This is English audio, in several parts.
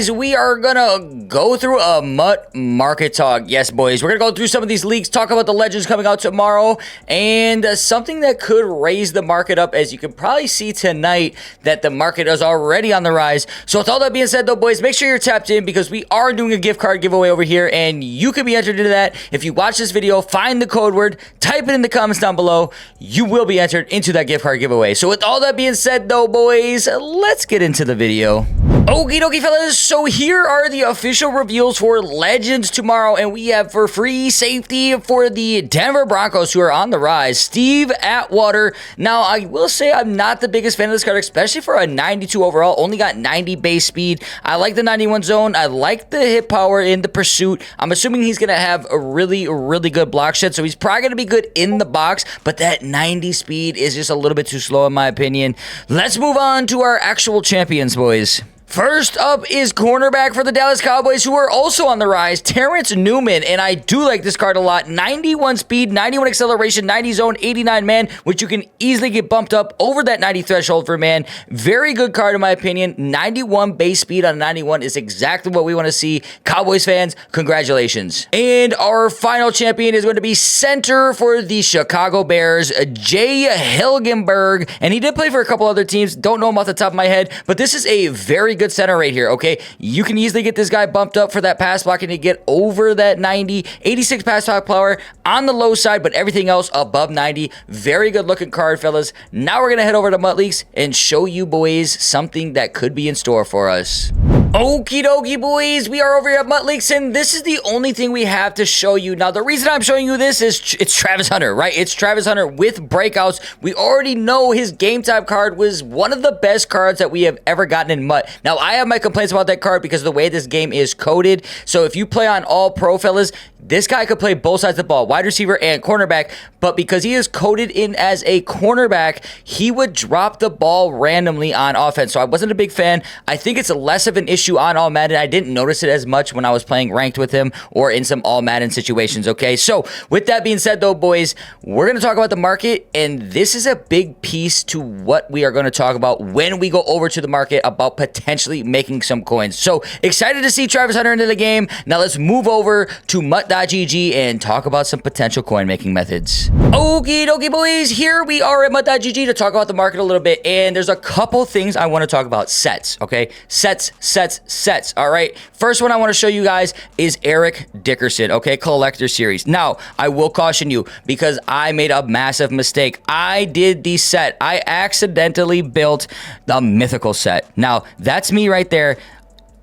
boys, we are gonna go through a MUT market talk. Yes, boys, we're gonna go through some of these leaks, talk about the legends coming out tomorrow, and something that could raise the market up. As you can probably see tonight, that the market is already on the rise. So with all that being said, though, boys, make sure you're tapped in because we are doing a gift card giveaway over here, and you can be entered into that. If you watch this video, find the code word, type it in the comments down below. You will be entered into that gift card giveaway. So with all that being said, though, boys, let's get into the video. Okie dokie, fellas, so here are the official reveals for Legends tomorrow, and we have for free safety for the Denver Broncos, who are on the rise, Steve Atwater. Now, I will say I'm not the biggest fan of this card, especially for a 92 overall, only got 90 base speed. I like the 91 zone, I like the hit power in the pursuit. I'm assuming he's going to have a really good block shed, so he's probably going to be good in the box, but that 90 speed is just a little bit too slow in my opinion. Let's move on to our actual champions, boys. First up is cornerback for the Dallas Cowboys, who are also on the rise, Terrance Newman, and I do like this card a lot. 91 speed, 91 acceleration, 90 zone, 89 man, which you can easily get bumped up over that 90 threshold for man. Very good card in my opinion. 91 base speed on 91 is exactly what we want to see. Cowboys fans, congratulations. And our final champion is going to be center for the Chicago Bears, Hilgenberg, and he did play for a couple other teams. Don't know him off the top of my head, but this is a very good center right here, okay? You can easily get this guy bumped up for that pass block and to get over that 90. 86 pass block power on the low side, but everything else above 90. Very good looking card, fellas. Now we're going to head over to MUT Leaks and show you boys something that could be in store for us. Okie dokie, boys, we are over here at MUT Leaks, and this is the only thing we have to show you. Now, the reason I'm showing you this is it's Travis Hunter, right? It's Travis Hunter with Breakouts. We already know his game type card was one of the best cards that we have ever gotten in MUT. Now, I have my complaints about that card because of the way this game is coded. So if you play on all pro, fellas, this guy could play both sides of the ball, wide receiver and cornerback, but because he is coded in as a cornerback, he would drop the ball randomly on offense. So I wasn't a big fan. I think it's less of an issue on All Madden. I didn't notice it as much when I was playing ranked with him or in some All Madden situations, okay? So with that being said, though, boys, we're going to talk about the market, and this is a big piece to what we are going to talk about when we go over to the market about potentially making some coins. So excited to see Travis Hunter into the game. Now let's move over to MUT.gg and talk about some potential coin making methods. Okie dokie, boys, here we are at MUT.gg to talk about the market a little bit, and there's a couple things I want to talk about. Sets, okay? Sets, all right? First one I want to show you guys is Eric Dickerson, okay? Collector Series. Now, I will caution you because I made a massive mistake. I did the set. I accidentally built the mythical set. Now, that's me right there.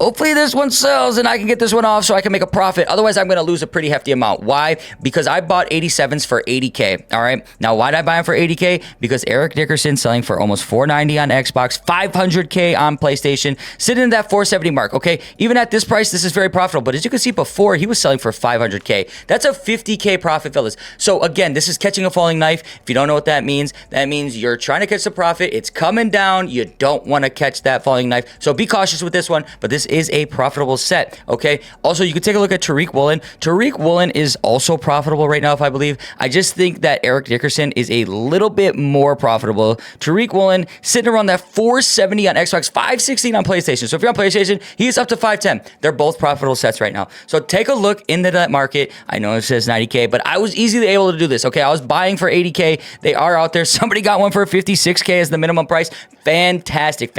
Hopefully this one sells and I can get this one off so I can make a profit. Otherwise, I'm going to lose a pretty hefty amount. Why? Because I bought 87s for 80K. All right. Now, why did I buy them for 80K? Because Eric Dickerson selling for almost 490 on Xbox, 500K on PlayStation, sitting in that 470 mark. Okay. Even at this price, this is very profitable. But as you can see before, he was selling for 500K. That's a 50K profit, fellas. So again, this is catching a falling knife. If you don't know what that means you're trying to catch the profit. It's coming down. You don't want to catch that falling knife. So be cautious with this one. But this is a profitable set, okay? Also, you can take a look at Tariq Woolen. Tariq Woolen is also profitable right now, if I believe. I just think that Eric Dickerson is a little bit more profitable. Tariq Woolen sitting around that 470 on Xbox, 516 on PlayStation. So if you're on PlayStation, he's up to 510. They're both profitable sets right now. So take a look into that market. I know it says 90K, but I was easily able to do this, okay? I was buying for 80K. They are out there. Somebody got one for 56K as the minimum price. Fantastic,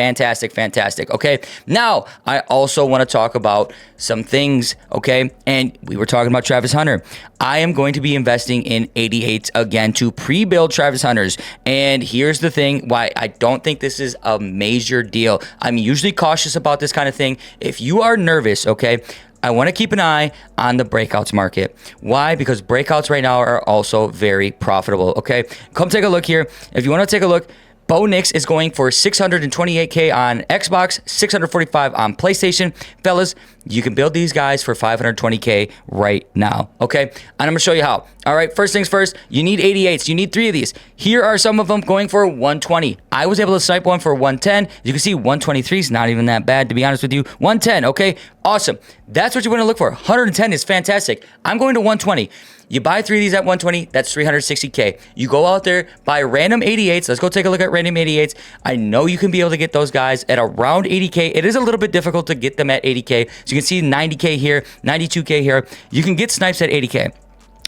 okay? Now, I also want to talk about some things, okay? And we were talking about Travis Hunter. I am going to be investing in 88s again to pre-build Travis Hunters. And here's the thing why I don't think this is a major deal. I'm usually cautious about this kind of thing. If you are nervous, okay, I want to keep an eye on the breakouts market. Why? Because breakouts right now are also very profitable, okay? Come take a look here. If you want to take a look, Bo Nix is going for 628K on Xbox, 645 on PlayStation. Fellas, you can build these guys for 520K right now, okay? And I'm going to show you how. All right, first things first, you need 88s. You need 3 of these. Here are some of them going for 120. I was able to snipe one for 110. You can see 123 is not even that bad, to be honest with you. 110, okay? Awesome. That's what you want to look for. 110 is fantastic. I'm going to 120. You buy 3 of these at 120, that's 360K. You go out there, buy random 88s. Let's go take a look at random 88s. I know you can be able to get those guys at around 80K. It is a little bit difficult to get them at 80K. So you can see 90K here, 92K here. You can get snipes at 80K.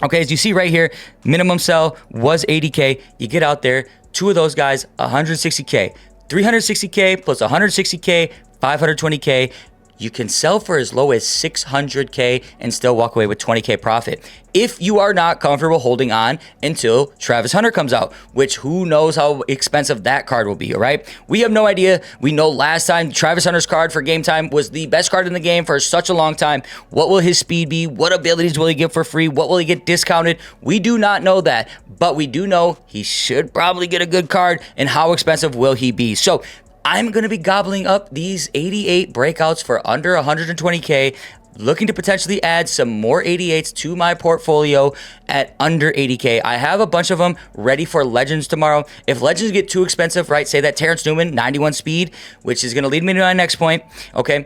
Okay, as you see right here, minimum sell was 80K. You get out there, 2 of those guys, 160K. 360K plus 160K, 520K. You can sell for as low as 600K and still walk away with 20K profit. If you are not comfortable holding on until Travis Hunter comes out, which who knows how expensive that card will be, all right? We have no idea. We know last time Travis Hunter's card for game time was the best card in the game for such a long time. What will his speed be? What abilities will he get for free? What will he get discounted? We do not know that, but we do know he should probably get a good card, and how expensive will he be? So I'm going to be gobbling up these 88 breakouts for under 120K, looking to potentially add some more 88s to my portfolio at under 80K. I have a bunch of them ready for Legends tomorrow. If Legends get too expensive, right, say that Terrance Newman, 91 speed, which is going to lead me to my next point, okay?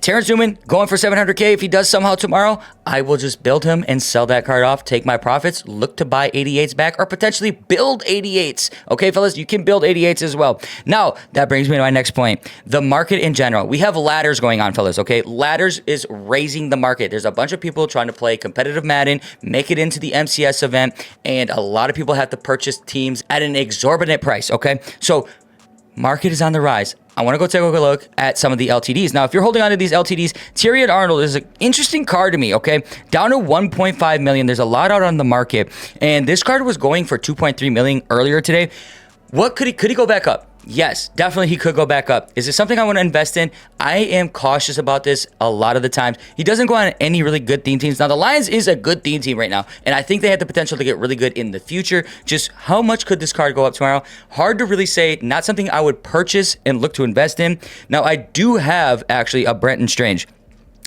Terrance Newman going for 700K. If he does somehow tomorrow, I will just build him and sell that card off, take my profits, look to buy 88s back, or potentially build 88s. Okay, fellas, you can build 88s as well. Now, that brings me to my next point. The market in general. We have ladders going on, fellas, okay? Ladders is raising the market. There's a bunch of people trying to play competitive Madden, make it into the MCS event, and a lot of people have to purchase teams at an exorbitant price, okay? So, market is on the rise. I want to go take a look at some of the LTDs. Now, if you're holding on to these LTDs, Tyrion Arnold is an interesting card to me, okay? Down to 1.5 million. There's a lot out on the market, and this card was going for 2.3 million earlier today. What could he go back up? Yes, definitely he could go back up. Is this something I want to invest in? I am cautious about this a lot of the times. He doesn't go on any really good theme teams. Now, the Lions is a good theme team right now, and I think they have the potential to get really good in the future. Just how much could this card go up tomorrow? Hard to really say. Not something I would purchase and look to invest in. Now, I do have actually a Brenton Strange.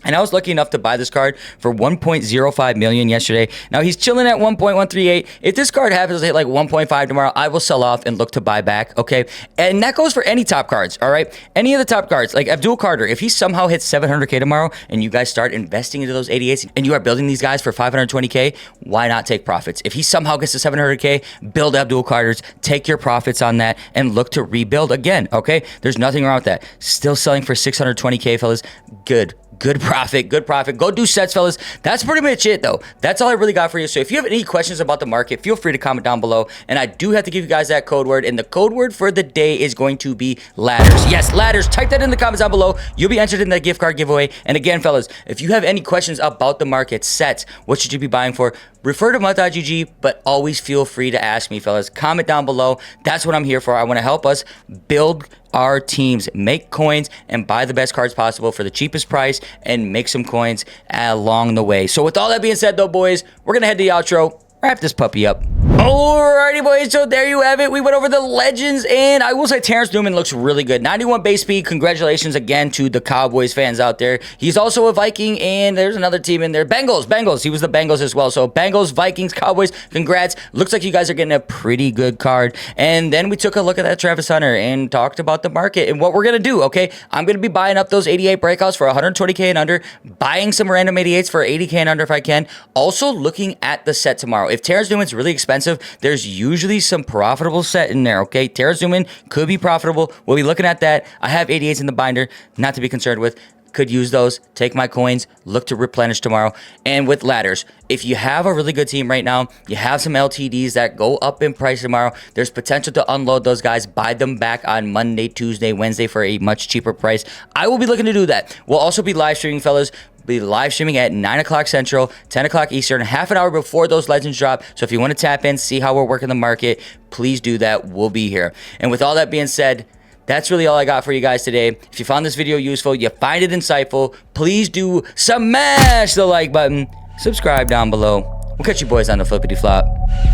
And I was lucky enough to buy this card for 1.05 million yesterday. Now he's chilling at 1.138. If this card happens to hit like 1.5 tomorrow, I will sell off and look to buy back, okay? And that goes for any top cards, all right? Any of the top cards, like Abdul Carter, if he somehow hits 700K tomorrow and you guys start investing into those 88s and you are building these guys for 520K, why not take profits? If he somehow gets to 700K, build Abdul Carters, take your profits on that, and look to rebuild again, okay? There's nothing wrong with that. Still selling for 620K, fellas. Good. Good profit, good profit. Go do sets, fellas. That's pretty much it, though. That's all I really got for you. So if you have any questions about the market, feel free to comment down below. And I do have to give you guys that code word. And the code word for the day is going to be ladders. Yes, ladders. Type that in the comments down below. You'll be entered in that gift card giveaway. And again, fellas, if you have any questions about the market, sets, what should you be buying for, refer to mutt.gg, but always feel free to ask me, fellas. Comment down below. That's what I'm here for. I want to help us build our teams, make coins, and buy the best cards possible for the cheapest price and make some coins along the way. So with all that being said, though, boys, we're going to head to the outro. Wrap this puppy up. Alrighty, boys, so there you have it. We went over the Legends, and I will say Terrance Newman looks really good. 91 base speed. Congratulations again to the Cowboys fans out there. He's also a Viking, and there's another team in there. Bengals. He was the Bengals as well. So Bengals, Vikings, Cowboys, congrats. Looks like you guys are getting a pretty good card. And then we took a look at that Travis Hunter and talked about the market and what we're going to do, okay? I'm going to be buying up those 88 breakouts for 120K and under, buying some random 88s for 80K and under if I can. Also looking at the set tomorrow. If Terrance Newman's really expensive, there's usually some profitable set in there, okay? Terrance Newman could be profitable. We'll be looking at that. I have 88s in the binder, not to be concerned with. Could use those, take my coins, look to replenish tomorrow. And with ladders, if you have a really good team right now, you have some LTDs that go up in price tomorrow, there's potential to unload those guys, buy them back on Monday, Tuesday, Wednesday for a much cheaper price. I will be looking to do that. We'll also be live streaming, fellas. Be live streaming at 9 o'clock Central, 10 o'clock Eastern, half an hour before those Legends drop. So if you want to tap in, see how we're working the market, please do that. We'll be here. And with all that being said, that's really all I got for you guys today. If you found this video useful, you find it insightful, please do smash the like button. Subscribe down below. We'll catch you boys on the flippity flop.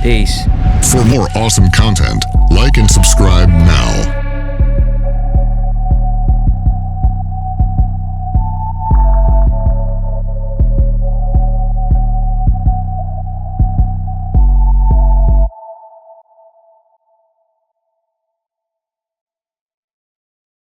Peace. For more awesome content, like and subscribe now.